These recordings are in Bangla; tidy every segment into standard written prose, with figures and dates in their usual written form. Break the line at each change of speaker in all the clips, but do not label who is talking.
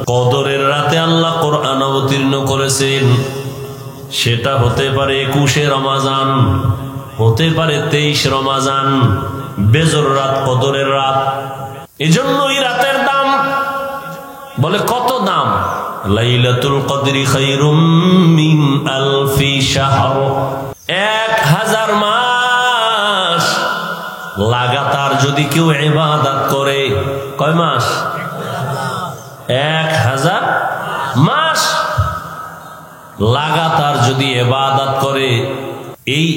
কদরের রাতে আল্লাহ কোরআন অবতীর্ণ করেছেন। সেটা হতে পারে 21 রমাজান, হতে পারে 23 রমাজান, বেজর রাত, কদরের রাত। এজন্য এই রাতের দাম, বলে কত দাম? লাইলাতুল কদরি খায়রুম মিন আলফি শাহর, 1000 মাস লাগাতার যদি কেউ ইবাদত করে। কয় মাস? 1000 মাস লাগাতার যদি ইবাদত করে, এই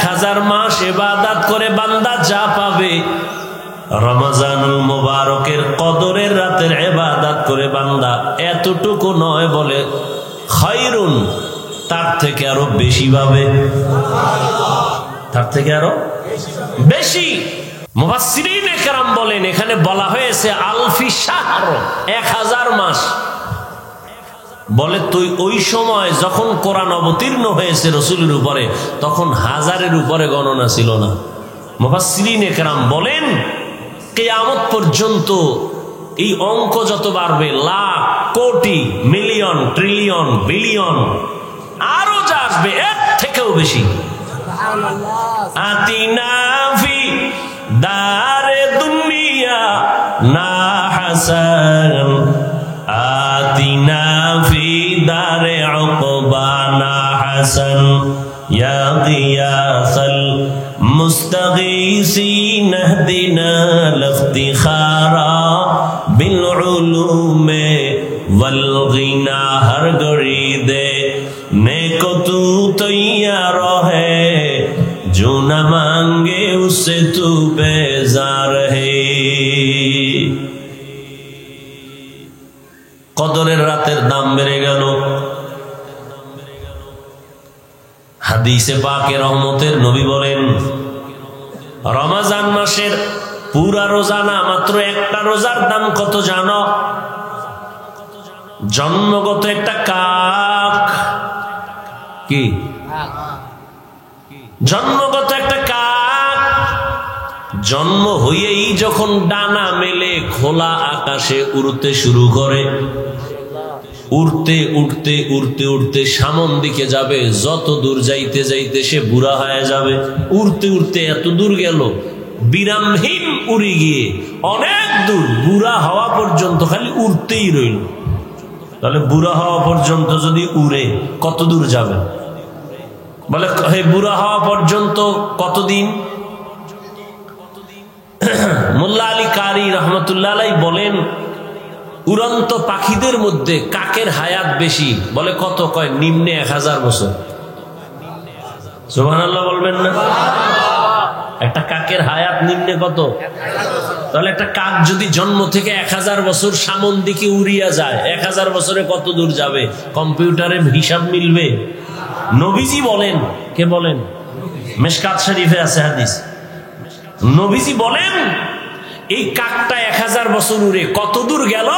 1000 মাস ইবাদত করে বান্দা যা পাবে, রমজানুল মুবারকের কদরের রাতের ইবাদত করে বান্দা এতটুকু নয়, বলে খায়রুন, তার থেকে আরো বেশি পাবে, তার থেকে আরো বেশি। মুফাসসিরিনে কেরাম বলেন, এখানে বলা হয়েছে আলফি শাহর, 1000 মাস। বলে তুই ওই সময় যখন কোরআন অবতীর্ণ হয়েছে রাসূলের উপরে, তখন 1000-এর উপরে গণনা ছিল না। মুফাসসিরিনে কেরাম বলেন কিয়ামত পর্যন্ত এই অঙ্ক যত বাড়বে, লাখ, কোটি, মিলিয়ন, ট্রিলিয়ন, বিলিয়ন, আরো যা আসবে এর থেকেও বেশি। আতিনা ফি দারে দুনিয়া না হাসান, আতিনা ফি দারে উকবা না হাসান, ইয়া গিয়াসাল মুস্তাগীসিন ইহদিনা লিফতিখারা বিল উলুমে ওয়াল গিনা, হর গড়ি দে নেকো তু তৈয়ার है जो न मांगे उससे तू बेजार है। কদরের রাতের দাম বেড়ে গেল। হাদিসে পাকে রহমতের নবী বলেন, রমজান মাসের পুরা রোজা না, মাত্র একটা রোজার দাম কত জানো? জন্মগত একটা কাক, কি জন্মগত একটা কাক জন্ম হয়েই যখন ডানা মেলে খোলা আকাশে উড়তে শুরু করে, উড়তে উড়তে উড়তে উড়তে সামন দিকে যাবে, যত দূর যাইতে যাইতে সে বুড়া হয়ে যাবে। উড়তে উড়তে এত দূর গেল, বিরামহীন উড়ে গিয়ে অনেক দূর, বুড়া হওয়া পর্যন্ত খালি উড়তেই রইল। তাহলে বুড়া হওয়া পর্যন্ত যদি উড়ে কত দূর যাবে? বলে হে বুড়া হওয়া পর্যন্ত কতদিন? মোল্লা আলী কারি রহমতুল্লাহ আলাইহি বলেন, উড়ন্ত পাখিদের মধ্যে কাকের হায়াত বেশি। বলে কত? কয় নিম্নে 1000 বছর। সুবহানাল্লাহ বলবেন না? একটা কাকের হায়াত নিম্নে কত? তাহলে একটা কাক যদি জন্ম থেকে 1000 বছর সামন দিকে উড়িয়া যায়, 1000 বছরে কত দূর যাবে? কম্পিউটারে হিসাব মিলবে? নবীজি বলেন, কে বলেন? মিশকাত শরীফে আছে হাদিস। নবীজি বলেন এই কাকটা 1000 বছর উড়ে কত দূর গেল?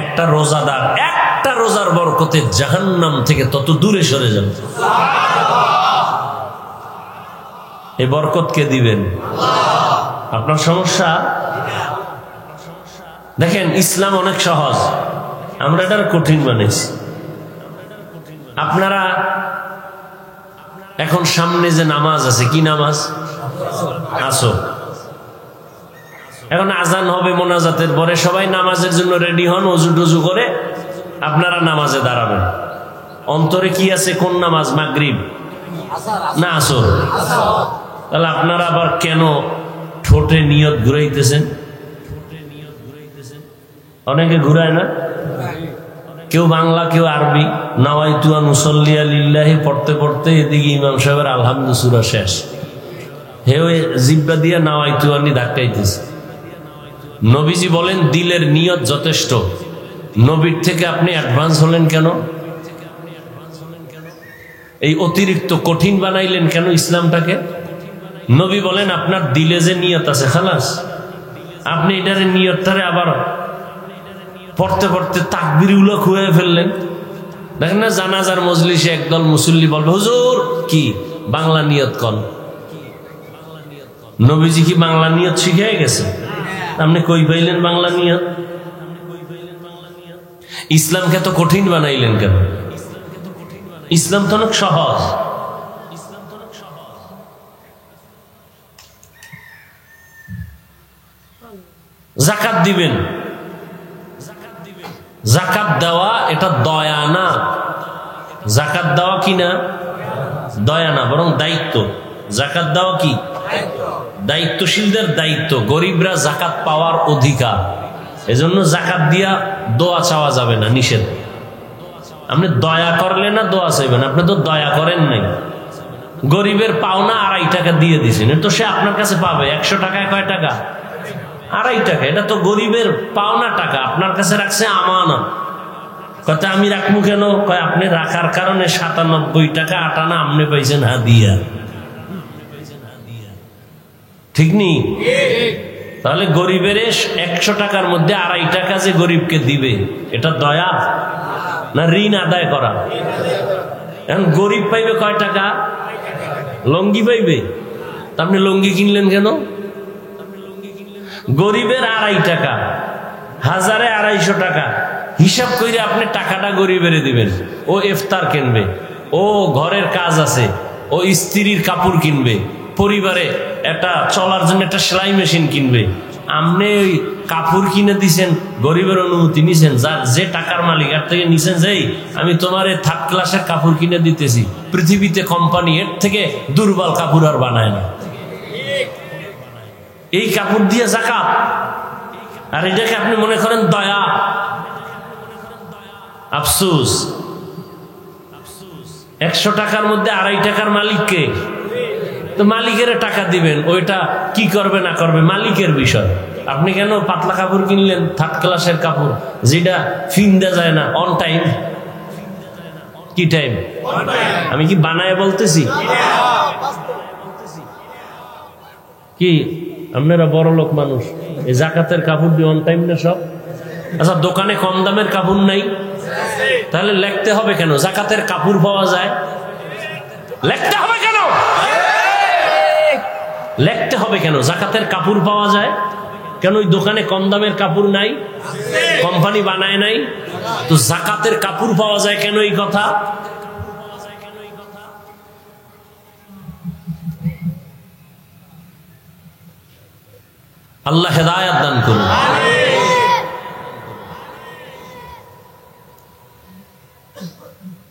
একটা রোজাদার একটা রোজার বরকতে জাহান্নাম থেকে তত দূরে সরে যাবে। এই বরকত কে দিবেন? আপনার সমস্যা? দেখেন ইসলাম অনেক সহজ, আমরা এটা কঠিন বানাইছি। আপনারা এখন সামনে যে নামাজ আছে, কি নামাজ? আসর। এখন আজান হবে মোনাজাতের পরে, সবাই নামাজের জন্য রেডি হন, ওযু টুজু করে আপনারা নামাজে দাঁড়াবেন। অন্তরে কি আছে? কোন নামাজ? মাগরিব না আসর? তাহলে আপনারা আবার কেন ঠোঁটে নিয়ত ঘুরাইতেছেন? অনেকে ঘুরায় না, কেউ বাংলা কেউ আরবি। নাওয়াইতু আন উসাল্লিয়া লিল্লাহি পড়তে পড়তে এদিকে ইমাম সাহেবের আলহামদু সূরা শেষ, হে ওই জিহ্বা দিয়া নাওয়াইতু আনি ধাক্কাইতেছে। নবীজি বলেন দিলের নিয়ত যথেষ্ট। নবীর থেকে আপনি অ্যাডভান্স হলেন কেন? এই অতিরিক্ত কঠিন বানাইলেন কেন ইসলামটাকে? নবী বলেন আপনার দিলে যে নিয়ত আছে খালাস, আপনি এটারে নিয়তটারে আবার পড়তে পড়তে তাকবীরগুলো খুঁয়ে ফেললেন। দেখেন না জানাজার মজলিসে একদল মুসল্লি বলবে হুজুর কি বাংলা নিয়ত কন, নবীজি কি বাংলা নিয়ত শিখিয়ে গেছে? আপনি কই পাইলেন বাংলা নিয়ত? ইসলামকে তো কঠিন বানাইলেন কেন? ইসলাম তো অনেক সহজ। জাকাত দিবেন, জাকাত দেওয়া এটা দয়া না। জাকাত দেওয়া কি না? দয়া না, বরং দায়িত্ব। জাকাত দেওয়া কি? দায়িত্বশীলদের দায়িত্ব। গরিবরা জাকাত পাওয়ার অধিকার। এজন্য জাকাত দিয়া দোয়া চাওয়া যাবে না, নিষেধ। আপনি দয়া করলে না দোয়া চাইবেন, আপনি তো দয়া করেন নাই। গরিবের পাওনা 2.5 টাকা দিয়ে দিছেন, তো সে আপনার কাছে পাবে 100 টাকায় কয় টাকা? 2.5 টাকা। এটা তো গরিবের পাওনা টাকা, আপনার কাছে রাখছে আমানত। কথা আমি রাখবো কেন? কয় আপনি রাখার কারণে 97 টাকা 8 আনা আপনি পাইছেন হাদিয়া। ঠিক নি? তাহলে গরিবের 100 টাকার মধ্যে 2.5 টাকা যে গরিবকে দিবে, এটা দয়া না ঋণ আদায় করা? এখন গরিব পাইবে কয় টাকা? লঙ্গি পাইবে। আপনি লঙ্গি কিনলেন কেন? গরিবের 2.5 টাকা, 1250 টাকা হিসাব করে আপনি টাকাটা গরিবের দিবেন। ও ইফতার কিনবে, ও ঘরের কাজ আছে, ও স্ত্রীর কাপড় কিনবে, পরিবারে একটা চলার জন্য একটা সেলাই মেশিন কিনবে। আপনি ওই কাপড় কিনে দিছেন, গরিবের অনুমতি নিছেন, যে টাকার মালিক এর থেকে নিছেন, যে আমি তোমার 3rd ক্লাসের কাপড় কিনে দিতেছি। পৃথিবীতে কোম্পানি এর থেকে দুর্বল কাপড় আর বানায় না। এই কাপড় দিয়ে জাকাত, আর এটাকে আপনি মনে করেন দয়া। আফসোস, 100 টাকার মধ্যে 2.5 টাকার মালিককে, তো মালিকের টাকা দিবেন, ওইটা কি করবে না করবে মালিকের বিষয়। আপনি কেন পাতলা কাপড় কিনলেন, 3rd ক্লাসের কাপড়, যেটা ফিন্দা যায় না অন টাইম? কি টাইম? আমি কি বানায় বলতেছি? কি আপনারা বড় লোক মানুষ, এই জাকাতের কাপড় দিয়ে অন টাইম না সব? আচ্ছা, দোকানে কম দামের কাপড় নাই, তাহলে লিখতে হবে কেন জাকাতের কাপড় পাওয়া যায়? লিখতে হবে কেন? লিখতে হবে কেন জাকাতের কাপড় পাওয়া যায়? কেন ওই দোকানে কম দামের কাপড় নাই? কোম্পানি বানায় নাই? তো জাকাতের কাপড় পাওয়া যায় কেন? এই কথা আল্লাহ হেদায়েত দান করুন।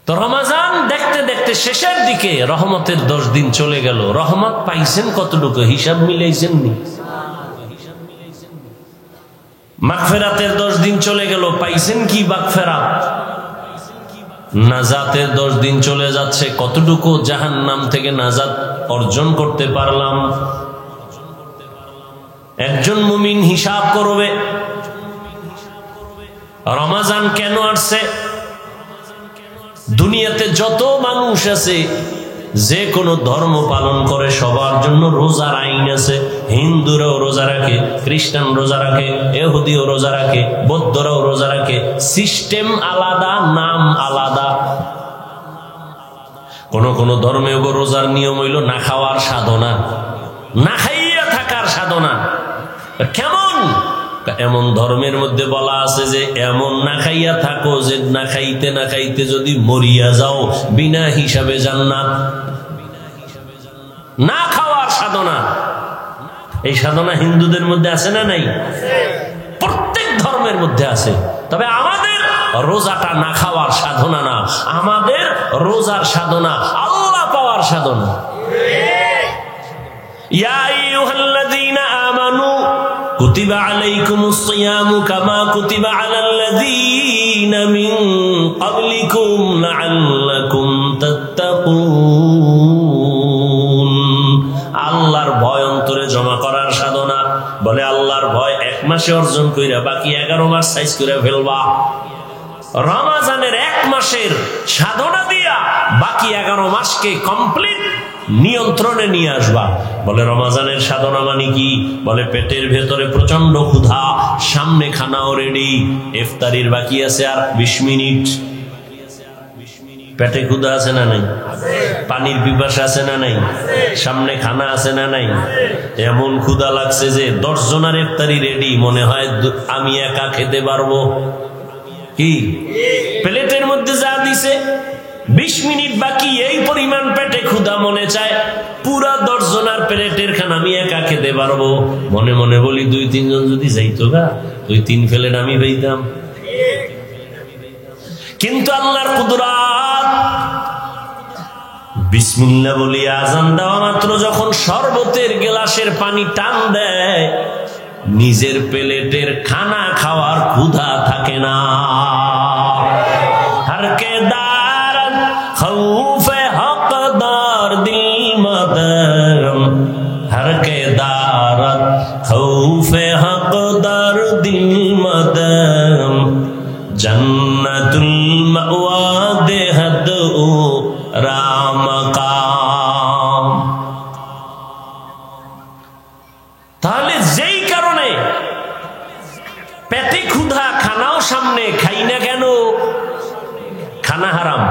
তো রমাজান দেখতে দেখতে শেষের দিকে রহমতের 10 দিন চলে গেল। রহমত পাইছেন কতটুকু? হিসাব মিলাইছেন নি? মাগফিরাতের 10 দিন চলে গেল, পাইছেন কি মাগফিরাত? নাজাতের 10 দিন চলে যাচ্ছে, কতটুকু জাহান্নাম থেকে নাজাত অর্জন করতে পারলাম? একজন মুমিন হিসাব করবে রমাজান কেন আসছে। দুনিয়াতে যত মানুষ আছে, যে কোনো ধর্ম পালন করে, সবার জন্য রোজার আইন আছে। হিন্দুরাও রোজা রাখে, খ্রিস্টান রোজা রাখে, ইহুদিও রোজা রাখে, বৌদ্ধরাও রোজা রাখে। সিস্টেম আলাদা, নাম আলাদা। কোন কোন ধর্মে রোজার নিয়ম হইল না খাওয়ার সাধনা, না খাইয়া থাকার সাধনা। কেমন? এমন ধর্মের মধ্যে বলা আছে যে এমন না খাইয়া থাকো যে না খাইতে না খাইতে যদি মরিয়া যাও বিনা হিসাবে জান্নাত। না খাওয়ার সাধনা, এই সাধনা হিন্দুদের মধ্যে আছে না নাই? প্রত্যেক ধর্মের মধ্যে আছে। তবে আমাদের রোজাটা না খাওয়ার সাধনা না, আমাদের রোজার সাধনা আল্লাহ পাওয়ার সাধনা। ইয়া আইয়ুহাল্লাযীনা আমানু কুতিবা আলাইকুমুস সিয়ামু কামা কুতিবা আলাল্লাযীনা মিন ক্বাবলিকুম লাআল্লাকুম তাত্তাকুন। আল্লাহর ভয় অন্তরে জমা করার সাধনা। বলে আল্লাহর ভয় 1 মাসে অর্জন কইরা বাকি 11 মাস সাইজ করে ফেলবা। রমাজানের 1 মাসের সাধনা দিয়া বাকি 11 মাসকে কমপ্লিট নিয়ন্ত্রণে নিয়ে আসবা। বলে রমাজানের সাধনা মানে কি? বলে পেটের ভেতরে প্রচন্ড ক্ষুধা, সামনে খানাও রেডি, ইফতারির বাকি আছে আর 20 মিনিট। পেটে ক্ষুধা আছে না নাই? পানির পিপাসা আছে না নাই? সামনে খানা আছে না নাই? এমন ক্ষুধা লাগছে যে 10 জনের ইফতারি রেডি, মনে হয় আমি একা খেতে পারবো। কি প্লেটের মধ্যে যা দিছে 20 মিনিট বাকি, এই পরিমাণ পেটে ক্ষুধা, মনে চায় পুরা 10 জনের প্লেটের খানা আমি একা খেতে পারবো। মনে মনে বলি 2-3 জন যদি যাইতো গা, 2-3 প্লেট আমি পেতাম। কিন্তু আল্লাহর কুদরত, বিসমিল্লাহ বলি আজান দেওয়া মাত্র যখন শরবতের গ্লাসের পানি টান দেয়, নিজের প্লেটের খানা খাওয়ার ক্ষুধা থাকে না। হরকে দারদ খৌফে হকদার দিল মদরম, হরকে দারদ খৌফে হকদার দিল মদরম, জন্নতুল মাওয়া দেহদ ও রামকাম। তাহলে যেই কারণে পেটে ক্ষুধা, খানাও সামনে, খাই না কেন? খানা হারাম,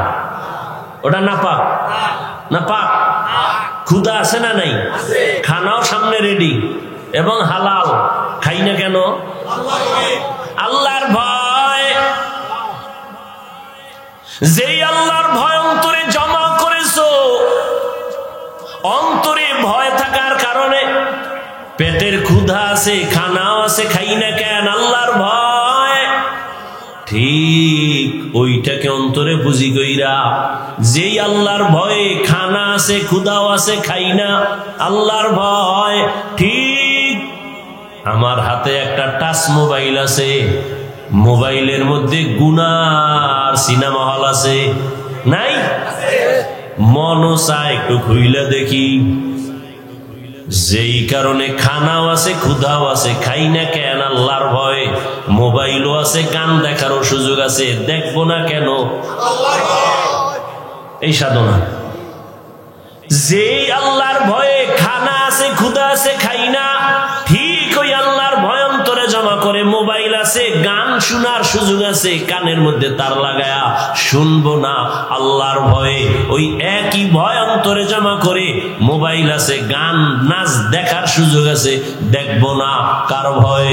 ওটা নাপাক? নাপাক। ক্ষুধা আছে না নাই? খানাও সামনে রেডি এবং হালাল, খাই না কেন? আল্লাহর ভয়। যেই আল্লাহর ভয় অন্তরে জমা করেছো, অন্তরে ভয় থাকার কারণে পেটের ক্ষুধা আছে, খানাও আছে, খাই না কেন? আল্লাহর ভয়। ঠিক ওইটাকে অন্তরে বুঝি কইরা, যেই আল্লাহর ভয়ে খানা আছে, ক্ষুধাও আছে, খাই না, আল্লাহর ভয়। ঠিক আমার হাতে একটা টাচ মোবাইল আছে, মোবাইলের মধ্যে গুনার সিনেমা হল আছে নাই? মনও চায় একটু খুইলা দেখি। যেই কারণে খানাও আছে, ক্ষুধাও আছে, খাই না কেন? আল্লাহর ভয়। মোবাইলও আছে, গান দেখারও সুযোগ আছে, দেখবো না কেন? এই সাধনা। যেই আল্লাহর ভয়ে খানা আছে, ক্ষুধা আছে, খাই না, ঠিক ওই আল্লাহর ভয় অন্তরে জমা করে মোবাইল আছে, গান শোনার সুযোগ আছে, কানের মধ্যে তার লাগায়া শুনবো না, আল্লাহর ভয়ে ওই একই ভয় অন্তরে জমা করে মোবাইল আছে, গান নাচ দেখার সুযোগ আছে, দেখবো না, কার ভয়?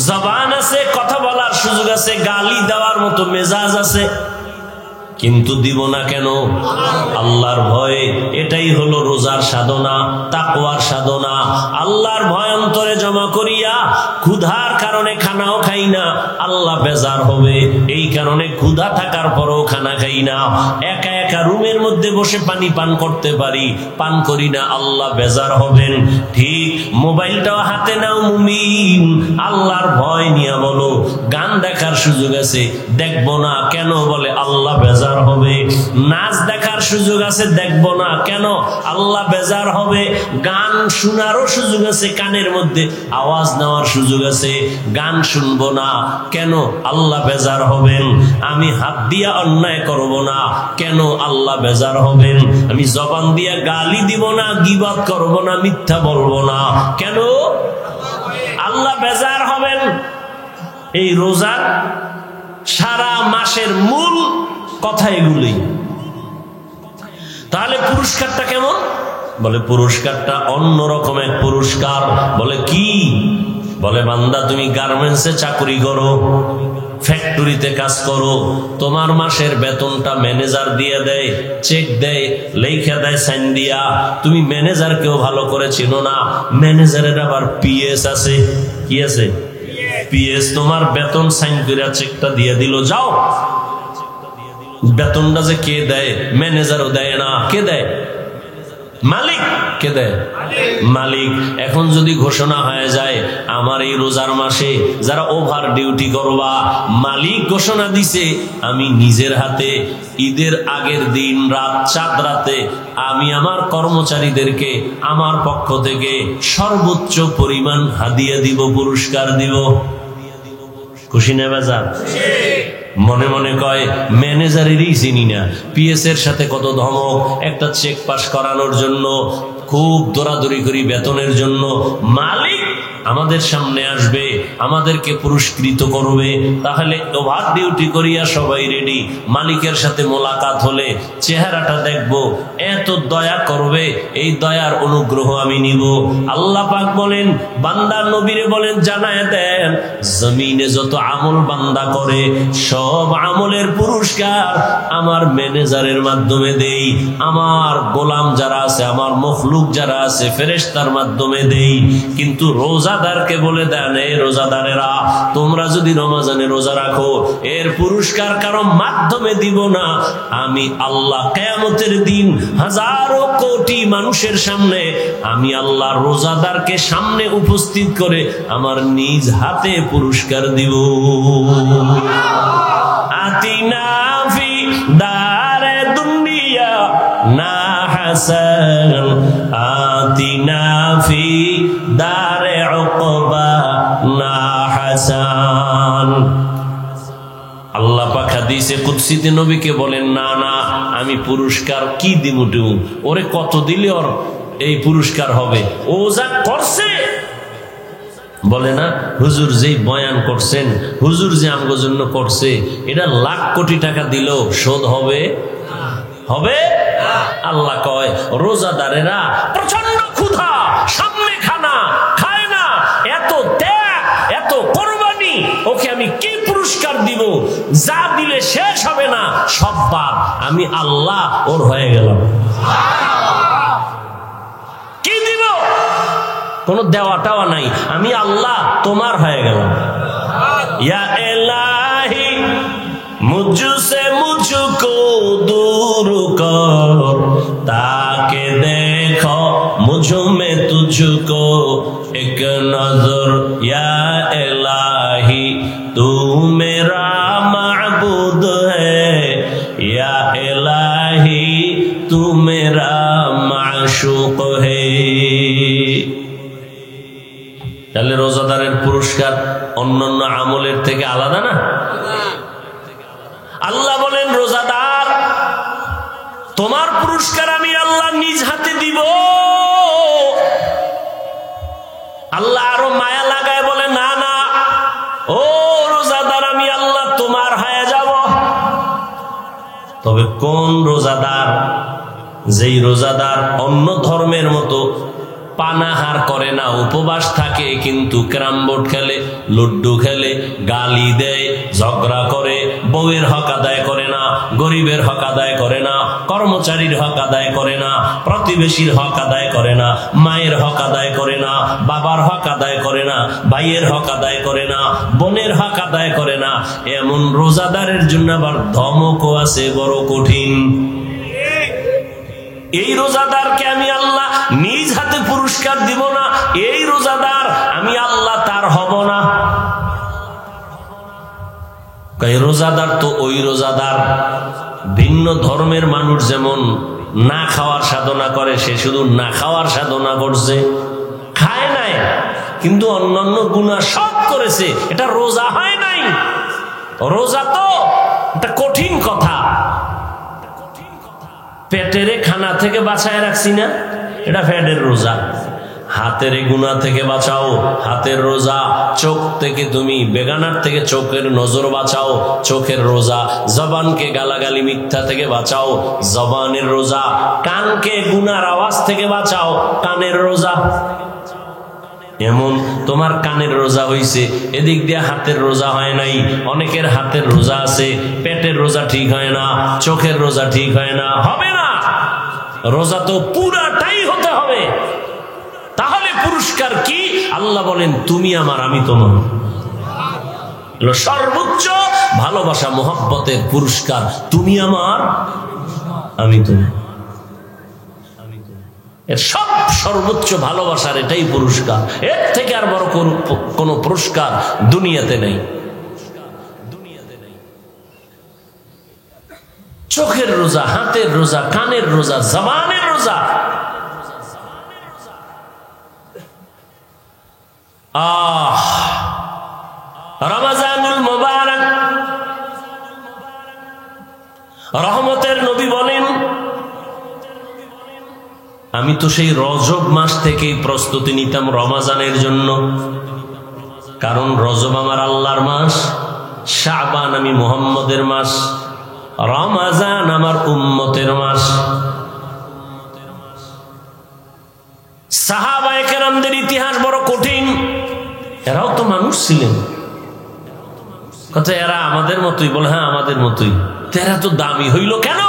জবান আছে, কথা বলার সুযোগ আছে, গালি দেওয়ার মতো মেজাজ আছে, কিন্তু দিব না কেন? আল্লাহর ভয়ে। এটাই হলো রোজার সাধনা, তাকওয়ার সাধনা। আল্লাহর ভয় অন্তরে জমা করিয়া ক্ষুধার কারণে খানাও খাই না, আল্লাহ বেজার হবে, এই কারণে ক্ষুধা থাকার পরও খানা খাই না। একা একা রুমের মধ্যে বসে পানি পান করতে পারি, পান করি না, আল্লাহ বেজার হবেন। ঠিক মোবাইলটাও হাতে নাও মুমিন, আল্লাহর ভয় নিয়ে বলো। গান দেখার সুযোগ আছে, দেখবো না কেন? বলে আল্লাহ বেজার হবে। নাচ দেখার সুযোগ আছে, দেখবো না কেন? আল্লাহ বেজার হবে। গান শোনারও সুযোগ আছে, কানের মধ্যে আওয়াজ নেওয়ার সুযোগ আছে, গান শুনবো না কেন? আল্লাহ বেজার হবেন। আমি হাত দিয়া অন্যায় করব না কেন? আল্লাহ বেজার হবেন। আমি জবান দিয়া গালি দিব না, গীবত করব না, মিথ্যা বলবো না কেন? আল্লাহ বেজার হবেন। এই রোজার সারা মাসের মূল কথা এগুলি। তাহলে পুরস্কারটা কেমন? বলে পুরস্কারটা অন্যরকম এক পুরস্কার। বলে কি? বলে বান্দা তুমি গার্মেন্টসে চাকরি করো, ফ্যাক্টরিতে কাজ করো, তোমার মাসের বেতনটা ম্যানেজার দিয়ে দেয়, চেক দেয়, লেখা দেয় সাইন দিয়া। তুমি ম্যানেজারকেও ভালো করে চিনো না, ম্যানেজারের আবার পিএস আছে। কি আছে? পিএস। তোমার বেতন সাইন করে চেকটা দিয়ে দিল, যাও। বেতনটা যে কে দেয়? ম্যানেজারও দেয় না। কে দেয়? মালিক। কে দেয়? মালিক। এখন যদি ঘোষণা হয়ে যায় আমার এই রোজার মাসে যারা ওভার ডিউটি করবা, মালিক ঘোষণা দিছে আমি নিজের হাতে ঈদের আগের দিন রাত চাঁদ রাতে আমি আমার কর্মচারীদেরকে আমার পক্ষ থেকে সর্বোচ্চ পরিমাণ হাদিয়া দিব, পুরস্কার দিব। খুশি না বাজার? মনে মনে কয় ম্যানেজারেরই চিনি না, পিএস এর সাথে কত ধমক, একটা চেক পাস করানোর জন্য খুব দৌড়াদৌড়ি করি বেতনের জন্য। মালিক আমাদের সামনে আসবে, আমাদেরকে পুরস্কৃত করবে। তাহলে ওভার ডিউটি করিয়া সবাই রেডি, মালিকের সাথে মোলাকাত হলে চেহারাটা দেখবো, এত দয়া করবে, এই দয়ার অনুগ্রহ আমি নিব। আল্লাহ পাক বলেন, বান্দা নবীরে বলেন জানায় দেন, জমিনে যত আমল বান্দা করে সব আমলের পুরস্কার আমার ম্যানেজারের মাধ্যমে দেই, আমার গোলাম যারা আছে, আমার মখলুক যারা আছে ফেরেশতার মাধ্যমে দেই। কিন্তু রোজাদারকে বলে দেন, এই রোজাদারেরা তোমরা যদি রমজানে রোজা রাখো এর পুরস্কার কারো মাধ্যমে দিব না, আমি আল্লাহ কিয়ামতের দিন হাজারো কোটি মানুষের সামনে আমি আল্লাহ রোজাদারকে সামনে উপস্থিত করে আমার নিজ হাতে পুরস্কার দিব। আতিনা ফি দারে দুনিয়া না হাসান, আতিনা ফি দারে উকবা না হাসান। আল্লাহ পাক হাদিসে কুদসিতে নবীকে বলেন, না না আমি পুরস্কার কি দিব, ওরে কত দিলে ওর এই পুরস্কার হবে, ও যা করছে। বলে না হুজুর যেই বয়ান করছেন, হুজুর যে আমগো জন্য করছে, এটা লাখ কোটি টাকা দিলেও শোধ হবে হবে। আল্লাহ কয় রোজাদারেরা প্রচন্ড ক্ষুধা, সামনে খানা খায় না, এত ত্যাগ এত কোরবানি, ওকে আমি কি পুরস্কার দিব? যা দিলে শেষ হবে না, সব বাদ, আমি আল্লাহ ওর হয়ে গেলাম। কি দিব? কোন দেওয়া টাওয়া নাই, আমি আল্লাহ তোমার হয়ে গেলাম। ইয়া ইলাহি মুঝসে মুঝকো दूर कर, ताके देखो मुझ में तुझको एक नजर, या इलाही तू मेरा माबूद है, या इलाही तू मेरा माशूक है। তাহলে রোজাদারের পুরস্কার অন্যান্য আমলের থেকে আলাদা না? আল্লাহ বলেন, রোজাদার তোমার পুরস্কার আমি আল্লাহ নিজ হাতে দিব। আল্লাহ আরো মায়া লাগায় বলে, না না ও রোজাদার আমি আল্লাহ তোমার হয়ে যাব। তবে কোন রোজাদার? যেই রোজাদার অন্য ধর্মের মতো পানাহার করে না, উপবাস থাকে, কিন্তু ক্যারাম বোর্ড খেলে, লুড্ডু খেলে, গালি দেয়, ঝগড়া করে, বউয়ের হক আদায় করে না, গরিবের হক আদায় করে না, কর্মচারীর হক আদায় করে না, প্রতিবেশীর হক আদায় করে না, মায়ের হক আদায় করে না, বাবার হক আদায় করে না, ভাইয়ের হক আদায় করে না, বোনের হক আদায় করে না, এমন রোজাদারের জন্য আবার ধমকও আছে বড় কঠিন। এই রোজাদারকে আমি আল্লাহ নিজ হাতে পুরস্কার দিব না, এই রোজাদার আমি আল্লাহ তার হব না। রোজাদার তো ওই রোজাদার, ভিন্ন ধর্মের মানুষ যেমন না খাওয়ার সাধনা করে, সে শুধু না খাওয়ার সাধনা করছে, খায় নাই কিন্তু অন্যান্য গুনাহ সব করেছে, এটা রোজা হয় নাই। রোজা তো এটা কঠিন কথা, পেটের খানা থেকে বাঁচায় রাখছি না, এটা পেটের রোজা। হাতের গুনাহ থেকে বাঁচাও, হাতের রোজা। চোখ থেকে তুমি বেগানার থেকে চোখের নজর বাঁচাও, চোখের রোজা। জবানকে গালাগালি মিথ্যা থেকে বাঁচাও, জবানের রোজা। কানকে গুনার আওয়াজ থেকে বাঁচাও, কানের রোজা। এমন তোমার কানের রোজা হইছে, এদিক দিয়ে হাতের রোজা হয় নাই। অনেকের হাতের রোজা আছে, পেটের রোজা ঠিক হয় না, চোখের রোজা ঠিক হয় না, হবে না। রোজা তো পুরাটাই হতে হবে। তাহলে পুরস্কার কি? আল্লাহ বলেন, তুমি আমার আমি তোমার। সর্বোচ্চ ভালোবাসা মোহাব্বতের পুরস্কার, তুমি আমার আমি তোমার। এর সব সর্বোচ্চ ভালোবাসার এটাই পুরস্কার, এর থেকে আর বড় কোন পুরস্কার দুনিয়াতে নেই। চোখের রোজা, হাতের রোজা, কানের রোজা, জবানের রোজা। রমজানুল মুবারক, রহমতের নবী বলেন, আমি তো সেই রজব মাস থেকেই প্রস্তুতি নিতাম রমাজানের জন্য, কারণ রজব আমার আল্লাহর মাস, শাবান আমি মুহাম্মদের মাস, রমাজান আমার উম্মতের মাস। সাহাবায়ে কেরামদের ইতিহাস বড় কঠিন, এরাও তো মানুষ ছিলেন। কথা এরা আমাদের মতোই, বলে হ্যাঁ আমাদের মতোই। এরা তো দামি হইল কেন?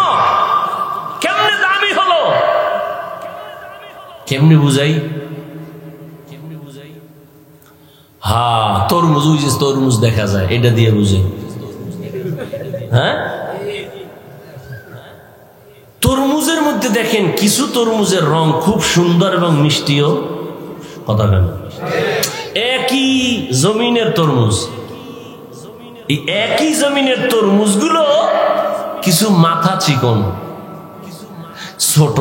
কেমনে দামি হলো? কেমনে বুঝাই? হ্যাঁ, তরমুজ, ওই যে তরমুজ দেখা যায়, এটা দিয়ে বুঝে। হ্যাঁ, তরমুজের মধ্যে দেখেন কিছু তরমুজের রং খুব সুন্দর এবং মিষ্টিও। কথা কেন? একই জমিনের তরমুজ, এই একই জমিনের তরমুজগুলো কিছু মাথা চিকন, ছোট,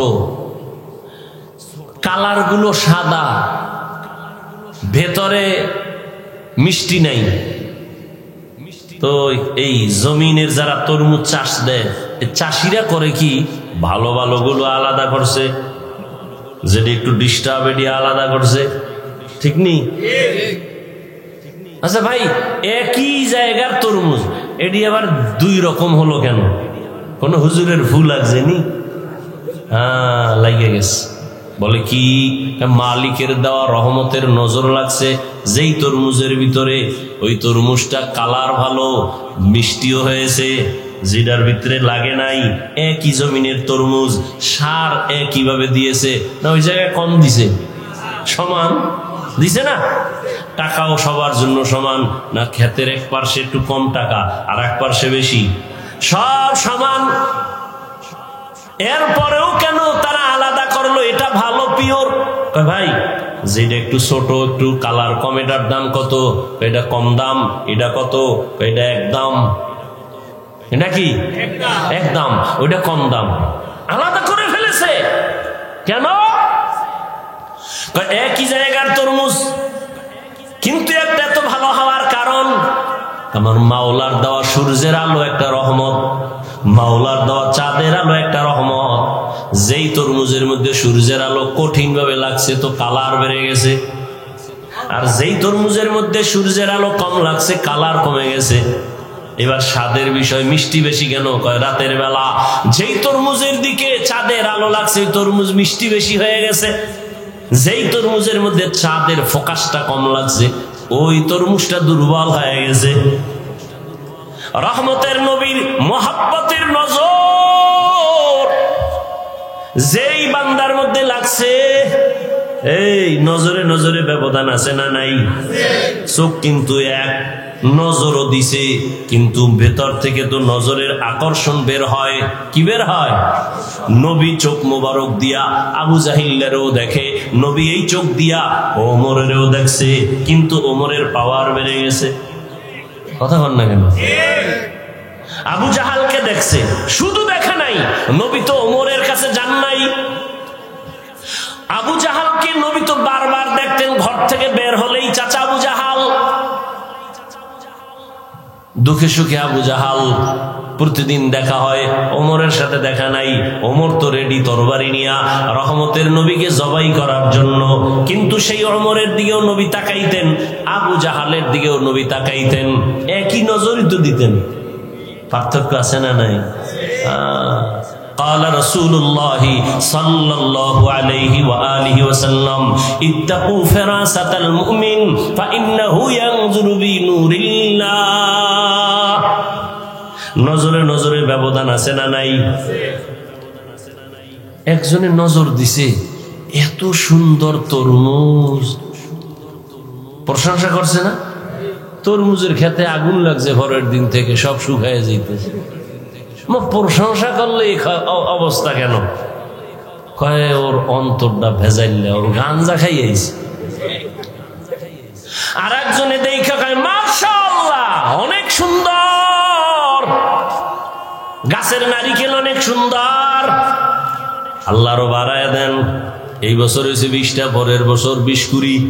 কালার গুলো সাদা, ভেতরে মিষ্টি নাই। তো এই জমিনের যারা তরমুজ চাষ দেয়, চাষিরা করে কি, ভালো ভালো গুলো আলাদা করছে, যেটা একটু ডিস্টার্ব এটি আলাদা করছে, ঠিক নেই? আচ্ছা ভাই, একই জায়গার তরমুজ, এটি আবার দুই রকম হলো কেন? কোন হুজুরের ভুল লাগছে নি? হ্যাঁ, লাগিয়ে গেছে। বলে কি, মালিকের দেওয়া রহমতের নজর লাগছে যেই তরমুজের ভিতরে, ওই তরমুজটা কালার ভালো, মিষ্টিও হয়েছে, যেটার ভিতরে লাগে নাই। একই জমিনের তরমুজ, সার একই ভাবে দিয়েছে না, ওই জায়গায় কম দিছে? সমান দিছে না? টাকাও সবার জন্য সমান না? ক্ষেতের এক পার্শ্বে একটু কম টাকা, আর এক পার্শ্বে বেশি, সব সমান। এরপরেও কেন তারা আলাদা করলো? এটা ভালো পিওর। ভাই, যেটা একটু ছোট, একটু কালার কম, এটার দাম কত? এটা কম দাম। এটা কত? এটা এক দাম। এটা কি এক দাম? ওইটা কম দাম। আলাদা করে ফেলেছে কেন? একই জায়গার তরমুজ, কিন্তু একটা এত ভালো হওয়ার কারণ, আমার মাওলার দেওয়া সূর্যের আলো একটা রহমত, মাওলার দেওয়া চাঁদের আলো একটা রহমত। যেই তরমুজের মধ্যে সূর্যের আলো কঠিন ভাবে লাগছে, তো কালার বেড়ে গেছে। আর যেই তরমুজের মধ্যে সূর্যের আলো কম লাগছে, কালার কমে গেছে। এবার স্বাদের বিষয়, মিষ্টি বেশি কেন? কয় রাতের বেলা যেই তরমুজের দিকে চাঁদের আলো লাগছে, ওই তরমুজ মিষ্টি বেশি হয়ে গেছে। যেই তরমুজের মধ্যে চাঁদের ফোকাসটা কম লাগছে, ওই তরমুজটা দুর্বল হয়ে গেছে। রহমতের নবীর মোহাব্বতের নজর যেই বান্দার মধ্যে লাগছে, এই নজরে নজরে ব্যবধান আছে না নাই? চোখ কিন্তু এক, নজরও দিছে, কিন্তু ভেতর থেকে তো নজরের আকর্ষণ বের হয়। কি বের হয়? নবী চোখ মোবারক দিয়া আবু জাহিলেরও দেখে, নবী এই চোখ দিয়া ওমরেরও দেখছে, কিন্তু ওমরের পাওয়ার বেড়ে গেছে। কথা বল না কেন? আবু জাহালকে দেখছে, শুধু দেখে নাই, নবী তো ওমরের কাছে যান নাই। আবু জাহালকে নবী তো বারবার দেখতেন, ঘর থেকে বের হলেই চাচা আবু জাহাল। দুঃখে সুখে আবু জাহাল প্রতিদিন দেখা হয়, ওমরের সাথে দেখা নাই। ওমর তো রেডি তরবারি নিয়া রহমতের নবীকে জবাই করার জন্য, কিন্তু সেই ওমরের দিকেও নবী তাকাইতেন, আবু জাহালের দিকেও নবী তাকাইতেন, একই নজরই তো দিতেন। পার্থক্য আছে না নাই? قال رسول الله صلى الله عليه وآله وسلم اتقوا فراسة المؤمن فإنه ينظر بنور الله। নজরে নজরে ব্যবধান আছে না নাই? একজনের নজর দিছে, এত সুন্দর তরমুজ, প্রশংসা করছে না? তরমুজের খেতে আগুন লাগছে পরের দিন থেকে, সব শুকায় যাইতেছে। প্রশংসা করলে অবস্থা কেন? কয় ওর অন্তরটা ভেজাইলে, ওর গাঞ্জা খাইয়েছে। আর একজনে দেখা কয় মাশাআল্লাহ অনেক সুন্দর, গাছের নারিকেল অনেক সুন্দর, আল্লাহরও বাড়ায় দেন। এই বছর হয়েছে 20টা, পরের বছর 20-20।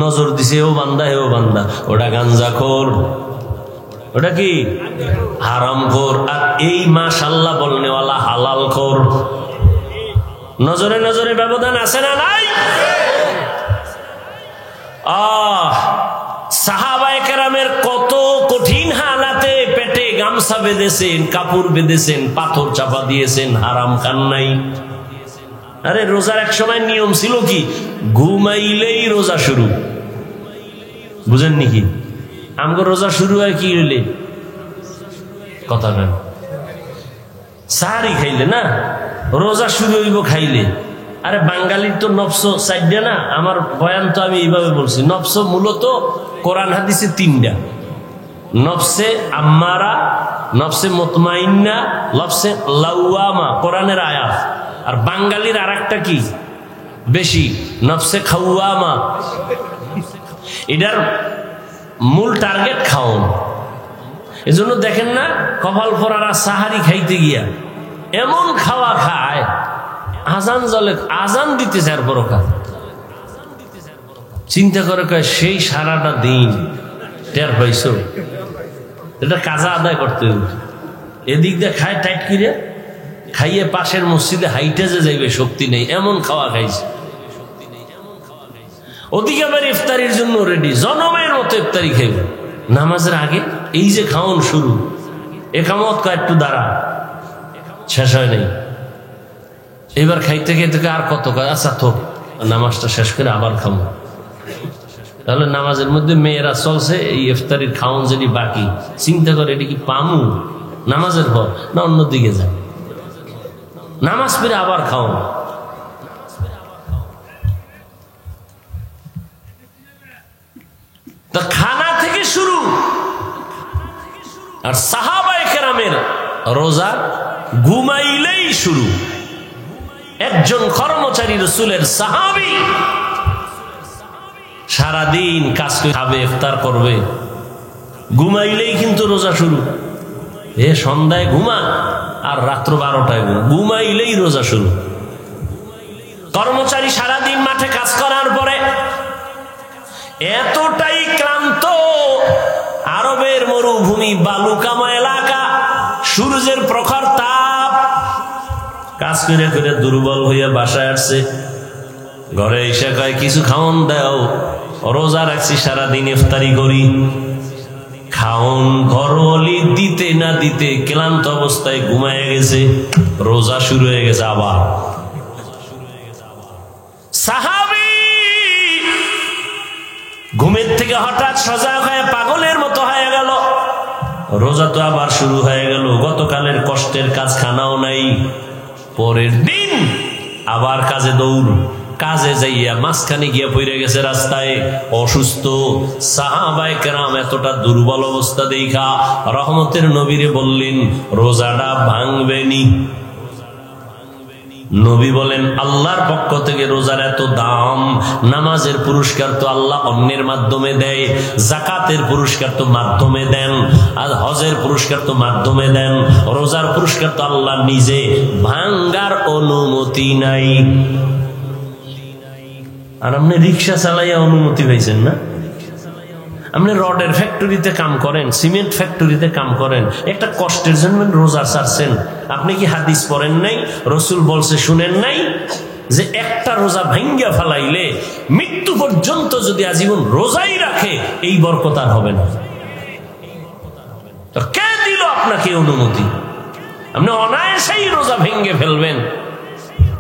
নজর দিছে ও বান্দা, হেও বান্দা, ওটা গাঞ্জাখোর, ওটা কি হারামখোর। আর এই মাশাআল্লাহ বলনেওয়ালা হালালখোর। নজরে নজরে ব্যবধান আছে না নাই? সাহাবায়ে কেরামের কত কঠিন হালাতে পেটে গামছা বেঁধেছেন, কাপড় বেঁধেছেন, পাথর চাপা দিয়েছেন, হারাম খান নাই। আরে রোজার এক সময় নিয়ম ছিল কি, ঘুমাইলেই রোজা শুরু। বুঝেননি কি? আমগো রোজা শুরু হয় কি হইলে, কথা কেন, সাহারি খাইলে না রোজা শুরু হইব খাইলে। আরে বাঙালির তো নফস চারটা না, আমার বয়ান তো আমি এইভাবে বলছি, নফস মূলত কোরআন হাদিসে তিনটা, নফসে আম্মারা, নফসে মুতমাইন্না, নফসে লাওয়ামা, কোরআনের আয়াত। আর বাঙালির আর একটা কি বেশি, নফসে খাওয়ামা। এটার মূল টার্গেট খাওন। এজন্য দেখেন না কপাল পরারা সাহারি খাইতে গিয়া এমন খাওয়া খায়, আজান জলে আজান দিতেছে আর বড় খা, চিন্তা করে কয় সেই সারাটা দিন টের পাইছো, এটা কাজা আদায় করতে হবে। এদিক দিয়ে খায় টাইট করে, খাইয়ে পাশের মসজিদে হাইটে যে যাইবে শক্তি নেই, এমন খাওয়া খাইছে। ওদিকে আবার ইফতারির জন্য রেডি, জনমের মতো ইফতারি খাইবে নামাজের আগে। এই যে খাওন শুরু, একামত কয় একটু দাঁড়া, শেষ হয় নাই। এবার খাইতে খাইতে আর কত কয়, আচ্ছা তো নামাজটা শেষ করে আবার খাবো। তাহলে নামাজের মধ্যে মেয়েরা চলছে, এই ইফতারির খাওন যদি বাকি, চিন্তা করে এটা কি পামু নামাজের পর না অন্যদিকে যায়, নামাজ পড়ে আবার খাওন। তো খানা থেকে শুরু। আর সাহাবায়ে কেরামের রোজা ঘুমাইলেই শুরু। একজন কর্মচারী রাসূলের সাহাবী সারাদিন কাজ করে খাবে, ইফতার করবে, ঘুমাইলেই কিন্তু রোজা শুরু। এ সন্ধ্যায় ঘুমা আর রাত্র 12টায় ঘুমাইলেই রোজা শুরু। কর্মচারী সারাদিন মাঠে কাজ করার পরে এতটাই ক্লান্ত, আরবের মরুভূমি, বালুকাময় এলাকা, সূর্যের প্রখর তাপ, কাজ করে করে দুর্বল হইয়া বাসায় আসছে। ঘরে এসে কয় কিছু খাওন দাও, রোজা রাখছি সারাদিন ইফতারি করি। খাওন ঘরওয়ালি দিতে না দিতে ক্লান্ত অবস্থায় ঘুমায় গেছে, রোজা শুরু হয়ে গেছে আবার। সাহাবী ঘুমের থেকে হঠাৎ সজাগ হয়ে পাগলের মতো হয়ে গেল, রোজা তো আবার শুরু হয়ে গেল। গতকালের কষ্টের কাজ খানাও নাই, পরের দিন আবার কাজে দৌড়। কাজে যাইয়া মাঝখানে গিয়া পড়ে গেছে রাস্তায়, অসুস্থ। সাহাবায়ে কেরাম এতটা দুর্বল অবস্থা দেখা রহমতের নবীরে বললেন রোজাটা ভাঙবেনি। নবী বলেন আল্লাহর পক্ষ থেকে রোজার এত দাম, নামাজের পুরস্কার তো আল্লাহ অন্যের মাধ্যমে দেয়, যাকাতের পুরস্কার তো মাধ্যমে দেন, আর হজের পুরস্কার তো মাধ্যমে দেন, রোজার পুরস্কার তো আল্লাহ নিজে, ভাঙ্গার অনুমতি নাই। আর আপনি রিক্সা চালাইয়া অনুমতি পাইছেন না? আপনি রডের ফ্যাক্টরিতে কাম করেন, সিমেন্ট ফ্যাক্টরিতে কাম করেন, একটা কষ্টের জন্য রোজা ছাড়ছেন। আপনি কি হাদিস পড়েন নাই? রসুল বলছে শুনেন নাই যে একটা রোজা ভাঙ্গা ফেলাইলে মৃত্যু পর্যন্ত যদি আজীবন রোজাই রাখে এই বরকত আর হবে না। তো কে দিল আপনাকে অনুমতি? আপনি অনায়াসেই রোজা ভেঙ্গে ফেলবেন,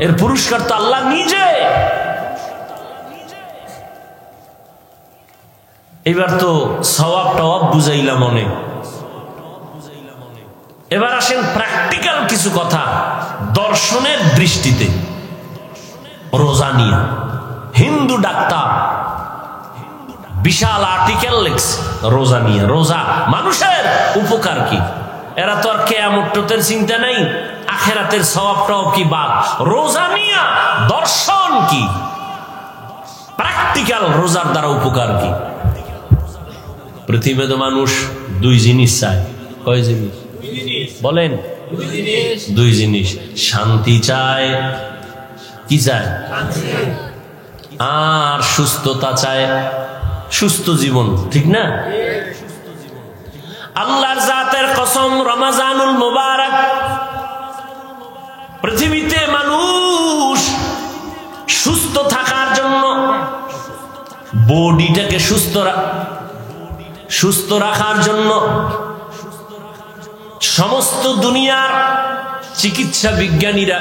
এর পুরস্কার তো আল্লাহ নিজে। এবার তো সওয়াব টওয়াব বুঝাইলাম অনেক, এবার আসেন প্র্যাকটিক্যাল কিছু কথা দর্শনের দৃষ্টিতে রোজা নিয়ে। হিন্দু ডাক্তার বিশাল আর্টিকেল লিখছে রোজা নিয়ে, রোজা মানুষের উপকার কি। এরা তো আর কিয়ামতের চিন্তা নাই, আখিরাতের সওয়াব টওয়াব কি বাদ, রোজা নিয়ে দর্শন কি, প্র্যাকটিক্যাল রোজার দ্বারা উপকার কি। পৃথিবীতে মানুষ দুই জিনিস চায়। কয় জিনিস বলেন? দুই জিনিস। শান্তি চায়, কি চায়? আর সুস্থতা চায়, সুস্থ জীবন, ঠিক না? আল্লাহর জাতের কসম, রমাজানুল মুবারক, পৃথিবীতে মানুষ বডিটাকে সুস্থ রাখার জন্য সমস্ত দুনিয়ার চিকিৎসা বিজ্ঞানীরা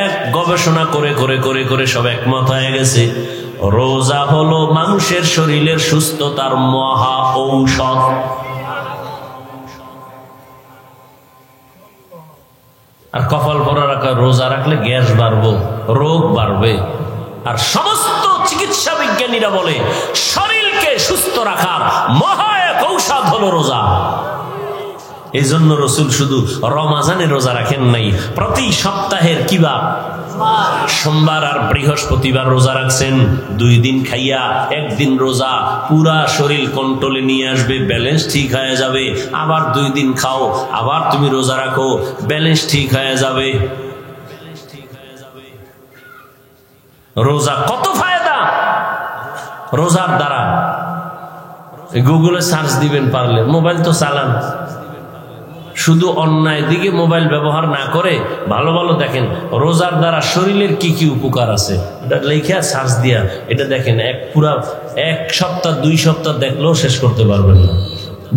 এক গবেষণা করে করে করে করে সব একমত হয়ে গেছে, রোজা হলো মানুষের শরীরের সুস্থতার মহা ঔষধ। আর কপাল পরা রাখা, রোজা রাখলে গ্যাস বাড়বো, রোগ বাড়বে। আর সমস্ত চিকিৎসা বিজ্ঞানীরা বলে শরীরকে সুস্থ রাখার মহা এক ঔষধ হলো রোজা। এই জন্য রসুল শুধু রমাজানে রোজা রাখেন নাই, প্রতি সপ্তাহের কিবার সোমবার আর বৃহস্পতিবার রোজা রাখছেন। 2 দিন খাইয়া 1 দিন রোজা, পুরা শরীর কন্ট্রোলে নিয়ে আসবে, ব্যালেন্স ঠিক হয়ে যাবে। আবার 2 দিন খাও, আবার তুমি রোজা রাখো, ব্যালেন্স ঠিক হয়ে যাবে। রোজা কত ফায়দা রোজার দ্বারা, গুগলে সার্চ দিবেন পারলে, মোবাইল তো চালান, শুধু অন্যায় দিকে মোবাইল ব্যবহার না করে ভালো ভালো দেখেন রোজার দ্বারা শরীরের কি কি উপকার আছে, এটা লেখা সার্চ দিয়া এটা দেখেন। পুরা 1 সপ্তাহ 2 সপ্তাহ দেখলেও শেষ করতে পারবেন না।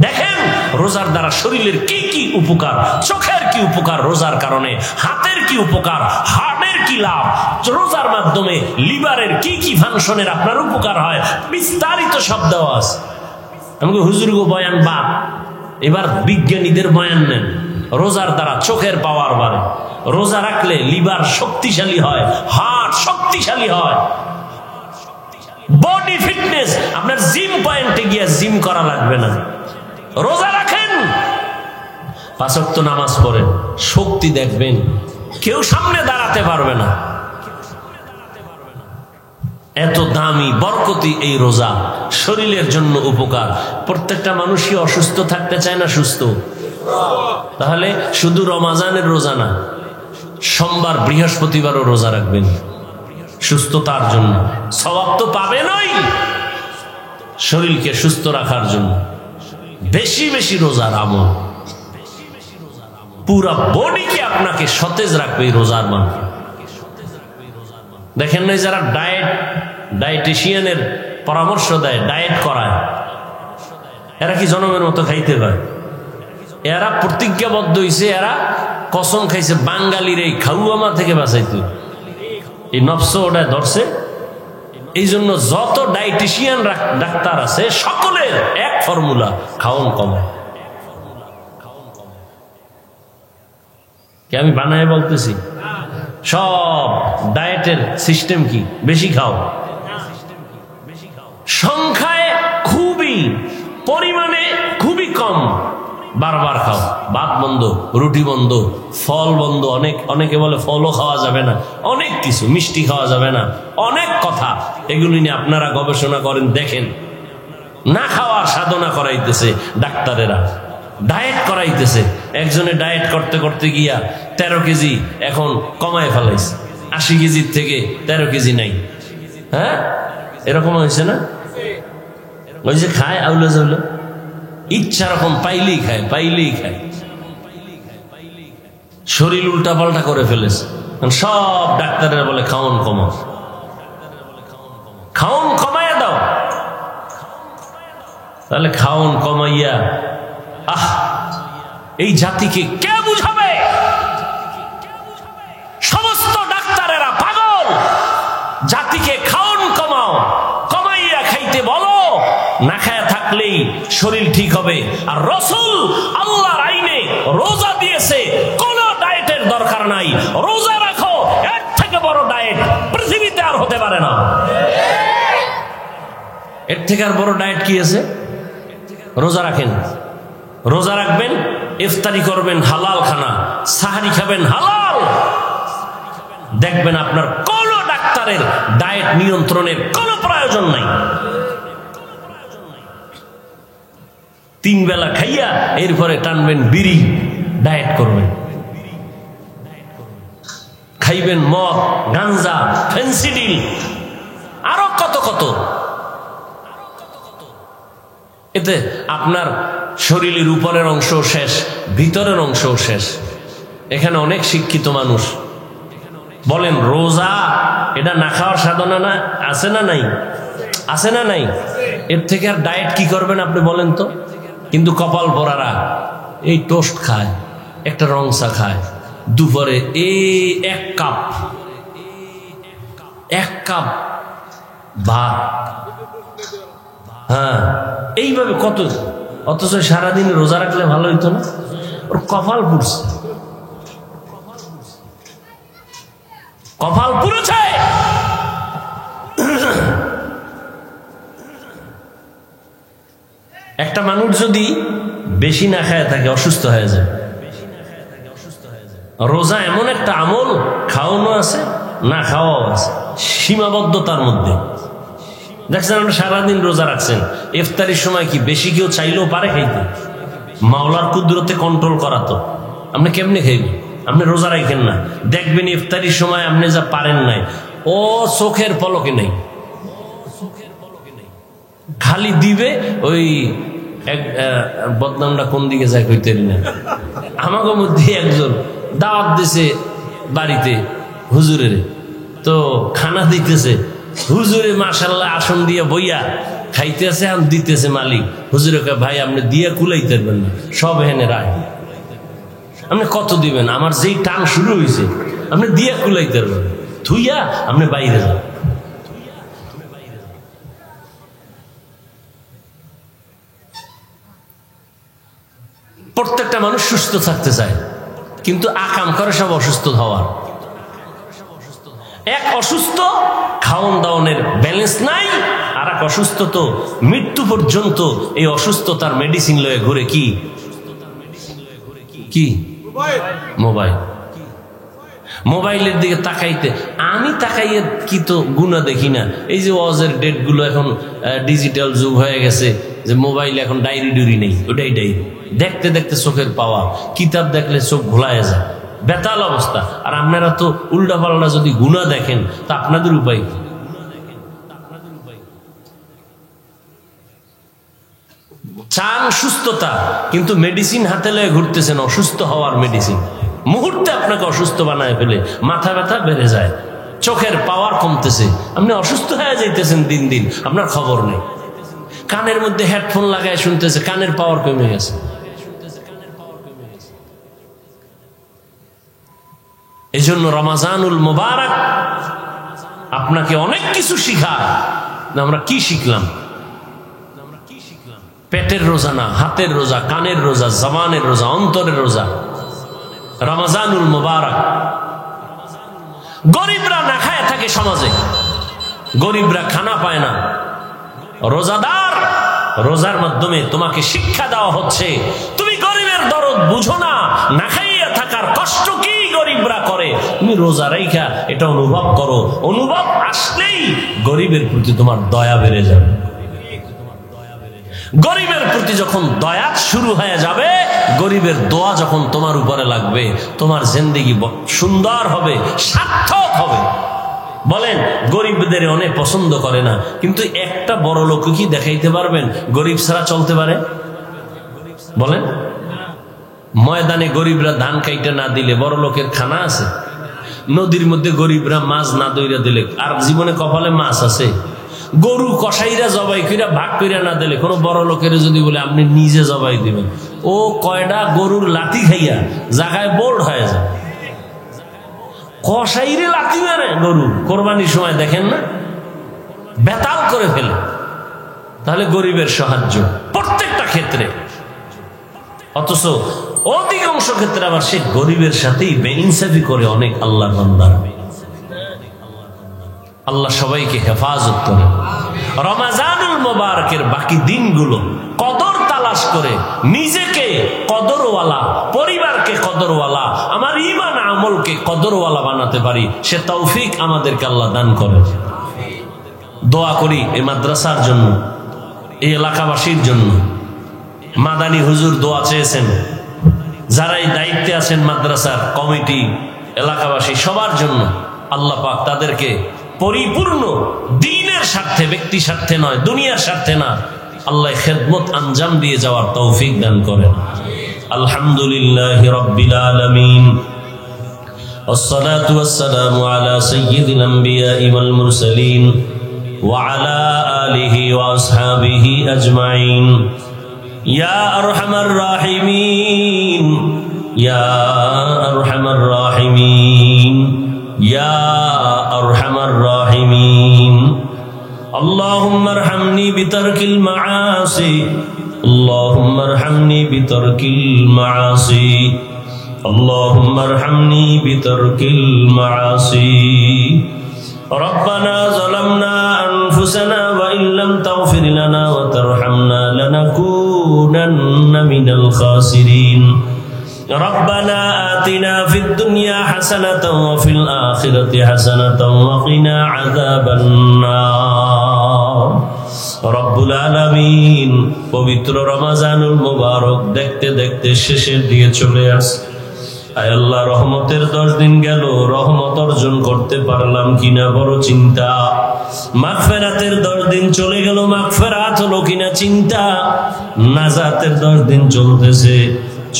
দেখেন রোজার দ্বারা শরীরের কি কি উপকার, চোখের কি উপকার রোজার কারণে, হাতের কি উপকার, হার্টের কি লাভ, রোজার মাধ্যমে লিভারের কি কি ফাংশনের আপনার উপকার হয়, বিস্তারিত সব দেওয়া আছে। আমাকে হুজুর গো বয়ান বা এবার বিজ্ঞানীদের বয়ান নেন। রোজার দ্বারা চোখের পাওয়ার বাড়ে, রোজা রাখলে লিভার শক্তিশালী হয়, হার্ট শক্তিশালী হয়, বডি ফিটনেস, আপনার জিম পয়েন্টে গিয়ে জিম করা লাগবে না। রোজা রাখেন, 5 ওয়াক্ত নামাজ পড়েন, শক্তি দেখবেন, কেউ সামনে দাঁড়াতে পারবে না। এত দামি বরকতি এই রোজা, শরীরের জন্য উপকার। প্রত্যেকটা মানুষই অসুস্থ থাকতে চায় না সুস্থ? তাহলে শুধু রমাজানের রোজা না, সোমবার বৃহস্পতিবারও রোজা রাখবেন সুস্থতার জন্য। সওয়াব তো পাবেনই, শরীরকে সুস্থ রাখার জন্য বেশি বেশি রোজার আমল, পুরা বডিকে আপনাকে সতেজ রাখবে এই রোজার মাধ্যমে। দেখেন না যারা ডায়েটিশিয়ানের পরামর্শ দেয়, ডায়েট করায়, এরা কি জনমের মতো খাইতে পারে? এরা প্রতিজ্ঞাবদ্ধ হয়েছে, এরা কসম খাইছে বাঙালির এই খাউয়ামা থেকে বাঁচাইতে। এই নফস ওটা ধরছে। এই জন্য যত ডায়েটিশিয়ান ডাক্তার আছে সকলের এক ফর্মুলা, খাওন কম। কি আমি বানায় বলতেছি? সব ডায়েটের সিস্টেম কি? বেশি খাও, সংখ্যায় খুবই, পরিমাণে খুবই কম, বারবার খাও। ভাত বন্ধ, রুটি বন্ধ, ফল বন্ধ। অনেকে বলে ফলও খাওয়া যাবে না, অনেক কিছু, মিষ্টি খাওয়া যাবে না, অনেক কথা। এগুলি নিয়ে আপনারা গবেষণা করেন, দেখেন না খাওয়ার সাধনা করাইতেছে ডাক্তারেরা, ডায়েট করাইতেছে। একজনে ডায়েট করতে করতে গিয়া 13 কেজি এখন কমায় ফেলাইছে, 80 কেজির থেকে 13 কেজি নাই। হ্যাঁ, এরকম হয়েছে না? ওই যে খায় আউলা জাউলা, ইচ্ছা রকম পাইলেই খায়, পাইলেই খায়, শরীর উল্টা পাল্টা করে ফেলেছে। সব ডাক্তারেরা বলে খাওন কমাও, খাওন কমাইয়া দাও। তাহলে খাওন কমাইয়া এই জাতিকে কে বুঝাবে? সমস্ত ডাক্তারেরা পাগল। জাতিকে খাওন কমাও, কমাইয়া খাইতে বলো, না খায়া থাকলেই শরীর ঠিক হবে। আর রাসূল আল্লাহর আইনে রোজা দিয়েছে, কোন ডায়েটের দরকার নাই। রোজা রাখো, এর থেকে বড় ডায়েট পৃথিবীতে আর হতে পারে না। এর থেকে আর বড় ডায়েট কি আছে? রোজা রাখেন, রোজা রাখবেন, ইফতারি করবেন হালাল খানা, সাহারি খাবেন হালাল। দেখবেন আপনার কোন ডাক্তারের ডায়েট নিয়ন্ত্রণের কোনো প্রয়োজন নাই। 3 বেলা খাইয়া এরপরে টানবেন বিড়ি, ডায়েট করবেন, খাইবেন মদ, গাঞ্জা, ফেন্সিডিল, আরো কত কত। এতে আপনার শরীরের উপরের অংশ শেষ, ভিতরের অংশ শেষ। এখানে অনেক শিক্ষিত মানুষ বলেন রোজা এটা না খাওয়ার সাধনা না আছে না নাই? আছে না নাই? এর থেকে আর ডায়েট কি করবেন আপনি বলেন তো? কিন্তু কপাল পরারা এই টোস্ট খায়, একটা রং চা খায়, দুপুরে এই এক কাপ ভাত, হ্যাঁ এইভাবে কত, অথচ সারাদিন রোজা রাখলে ভালো হইতো না? ওর কপাল পুড়ছে, কপাল পুড়েছে। একটা মানুষ যদি বেশি না খায় থাকে অসুস্থ হয়ে যায়। রোজা এমন একটা আমল, খাওয়ানো আছে না খাওয়াও আছে, সীমাবদ্ধতার মধ্যে। দেখছেন আপনি সারাদিন রোজা রাখছেন, ইফতারির সময় কি বেশি কেউ চাইলেও পারে খাইতে? মাওলার কুদরতে কন্ট্রোল করা তো। আপনি কেমনে খাইবেন? আপনি রোজা রাখেন না, দেখবেন ইফতারির সময় আপনি যা পারেন নাই ও চোখের পলকে নাই, খালি দিবে। ওই এক বদনামটা কোন দিকে যায় কইতে না, আমাকে মধ্যে একজন দাওয়াত দিছে বাড়িতে হুজুরের, তো খানা দিতেছে হুজুরে মাশাআল্লাহ আসন দিয়ে বইয়া খাইতেছে, আর দিতেছে মালিক। হুজুরে কয় ভাই আপনি দিয়ে কুলাইতে পারবেন না, সব হেনে রায়, আপনি কত দিবেন? আমার যেই টান শুরু হয়েছে আপনি দিয়ে কুলাইতে পারবেন, থুইয়া আপনি বাইরে যান। প্রত্যেকটা মানুষ সুস্থ থাকতে চায়, কিন্তু আকাম করে সব অসুস্থ হওয়ার। এক অসুস্থ খাওন দাওনের ব্যালেন্স নাই, আর এক অসুস্থ তো মৃত্যু পর্যন্ত এই অসুস্থতার মেডিসিন লয়ে ঘুরে। কি কি? মোবাইল। মোবাইলের দিকে তাকাইতে আমি তাকাইয়ে কি তো গুণা দেখি না। এই যে ওয়াজের ডেট গুলো এখন ডিজিটাল যুগ হয়ে গেছে, যে মোবাইল এখন ডায়েরি ডুরি নেই, ওটাই ডায়েরি। দেখতে দেখতে চোখের পাওয়া, কিতাব দেখলে চোখ ভোলায় যায়, বেতাল অবস্থা। আর আপনারা তো উল্টা পাল্টা যদি গুণা দেখেন তা আপনাদের উপায় কি? চান সুস্থতা, কিন্তু মেডিসিন হাতে লয়ে ঘুরতেছেন, অসুস্থ হওয়ার মেডিসিন। মুহূর্তে আপনাকে অসুস্থ বানায় ফেলে, মাথা ব্যথা বেড়ে যায়, চোখের পাওয়ার কমতেছে, আপনি অসুস্থ হয়ে যাইতেছেন দিন দিন, আপনার খবর নেই। কানের মধ্যে হেডফোন লাগায় শুনতেছে, কানের পাওয়ার কমে গেছে। এই জন্য রমাজানুল মুবারক আপনাকে অনেক কিছু শিখায়। আমরা কি শিখলাম? পেটের রোজা না, হাতের রোজা, কানের রোজা, জবানের রোজা, অন্তরের রোজা। রমাজানুল মুবারক। গরিবরা না খায় থাকে সমাজে, গরিবরা খানা পায় না। রোজাদার, রোজার মাধ্যমে তোমাকে শিক্ষা দেওয়া হচ্ছে, তুমি গরিবের দরদ বুঝো না, না খাইয়া থাকার কষ্ট কি গরিবরা করে, তুমি রোজা রাইখা এটা অনুভব করো। অনুভব আসলেই গরিবের প্রতি তোমার দয়া বেড়ে যাবে। গরিবের প্রতি যখন দয়া শুরু হয়ে যাবে, গরিবের দোয়া যখন তোমার উপরে লাগবে, তোমার জিন্দেগি সুন্দর হবে, সার্থক হবে। বলেন গরিবদের অনেক পছন্দ করে না, কিন্তু একটা বড় লোক কি দেখাইতে পারবেন গরিব ছাড়া চলতে পারে? বলেন ময়দানে গরিবরা ধান কাইটা না দিলে বড় লোকের খানা আছে? নদীর মধ্যে গরিবরা মাছ না দইরা দিলে আর জীবনে কপালে মাছ আছে? গরু কসাইরা জবাই কইরা ভাগ কইরা না দিলে কোনো বড় লোকের যদি বলে আপনি নিজে জবাই দিবেন, ও কয়টা গরুর লাথি খাইয়া জায়গায় বোল্ড হয়ে যায়। কসাইরে লাথি মারে গরু কোরবানির সময়, দেখেন না, বেতাল করে ফেলে। তাহলে গরিবের সাহায্য প্রত্যেকটা ক্ষেত্রে, অথচ অধিকাংশ ক্ষেত্রে আবার সে গরিবের সাথেই বেইনসাফি করে অনেক আল্লাহর বান্দারা। আল্লাহ সবাইকে হেফাজত করে। রমাজানুল মুবারকের বাকি দিনগুলো কদর তালাশ করে নিজেকে কদরওয়ালা, পরিবারকে কদরওয়ালা, আমার ঈমান আমলকে কদরওয়ালা বানাতে পারি, সে তৌফিক আমাদেরকে আল্লাহ দান করে। দোয়া করি এই মাদ্রাসার জন্য, এই এলাকাবাসীর জন্য। মাদানী হুজুর দোয়া চেয়েছেন, যারা এই দায়িত্বে আছেন মাদ্রাসার কমিটি, এলাকাবাসী সবার জন্য আল্লাহ পাক তাদেরকে পরিপূর্ণ দ্বীনের স্বার্থে, ব্যক্তি স্বার্থে নয়, দুনিয়ার স্বার্থে না, আল্লাহ খেদমত আঞ্জাম দিয়ে যাওয়ার তৌফিক দান করেন। আলহামদুলিল্লাহি রাব্বিল আলামিন, والصلاة والسلام على سيد الأنبياء والمرسلين وعلى آله وأصحابه أجمعين يا أرحم الراحمين يا أرحم الراحمين يا أرحم الراحمين اللهم ارحمني بترك المعاصي اللهم ارحمني بترك المعاصي اللهم ارحمني بترك المعاصي ربنا ظلمنا أنفسنا وإن لم تغفر لنا وترحمنا لنكونن من الخاسرين ربنا آتنا في الدنيا حسنة وفي الآخرة حسنة وقنا عذاب النار রব্বুল আলামিন পবিত্র রমজানুল মুবারক দেখতে দেখতে শেষের দিকে চলে আসে। আয় আল্লাহ, রহমতের 10 দিন গেল, রহমত অর্জন করতে পারলাম কিনা বড় চিন্তা। মাগফিরাতের 10 দিন চলে গেল, মাগফিরাত হলো কিনা চিন্তা। নাজাতের 10 দিন চলতেছে,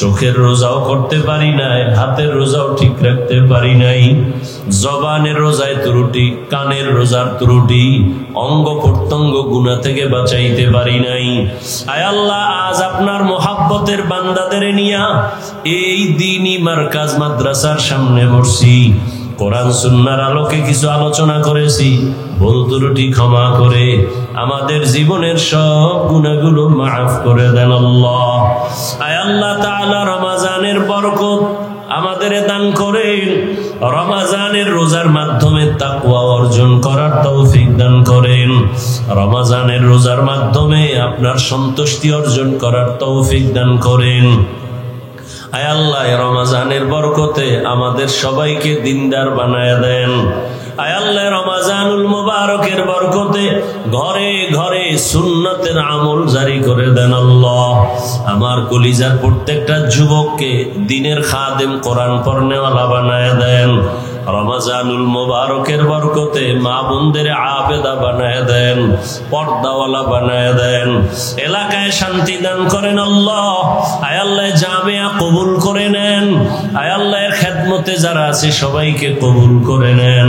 চোখের রোজাও করতে পারি নাই, হাতের রোজাও ঠিক রাখতে পারি নাই, জবানের রোজায় ত্রুটি, কানের রোজার ত্রুটি, অঙ্গ প্রত্যঙ্গ গুনাহ থেকে বাঁচাইতে পারি নাই। আয় আল্লাহ, আজ আপনার মোহাব্বতের বান্দাদের নিয়া এই দ্বীনি মারকাজ মাদ্রাসার সামনে বসছি, কোরআন সুন্নাহর আলোকে কিছু আলোচনা করেছি। ভুল ত্রুটি ক্ষমা করে আমাদের জীবনের সব গুনাহগুলো মাফ করে দেন আল্লাহ। আয় আল্লাহ তাআলা, রমজানের বরকত আমাদের দান করেন, রমজানের রোজার মাধ্যমে তাকওয়া অর্জন করার তৌফিক দান করেন, রমজানের রোজার মাধ্যমে আপনার সন্তুষ্টি অর্জন করার তৌফিক দান করেন। আয় আল্লাহ, রমজানের বরকতে আমাদের সবাইকে দিনদার বানায় দেন। আয় আল্লাহ, রমজানুল মুবারকের বরকতে ঘরে ঘরে সুন্নতের আমল জারি করে দেন আল্লাহ। আমার কলিজার প্রত্যেকটা যুবককে দ্বীনের খাদেম, কোরআন পড়নেওয়ালা বানায় দেন। রমজানুল মুবারকের বরকতে মা বোনদের আবেদা বানায় দেন, পর্দাওয়ালা বানায় দেন। এলাকায় শান্তি দান করেন আল্লাহ। আয় আল্লাহ, জামিয়া কবুল করে নেন। আয় আল্লাহর খেদমতে যারা আছে সবাইকে কবুল করে নেন।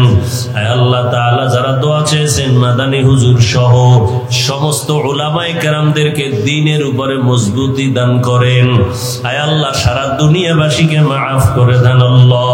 আয় আল্লাহ তাআলা, যারা দোয়া চেয়েছেন মাদানী হুজুর সহ সমস্ত উলামায়ে কেরামদেরকে দ্বীনের উপরে মজবুতি দান করেন। আয় আল্লাহ, সারা দুনিয়াবাসীকে মাফ করে দেন আল্লাহ।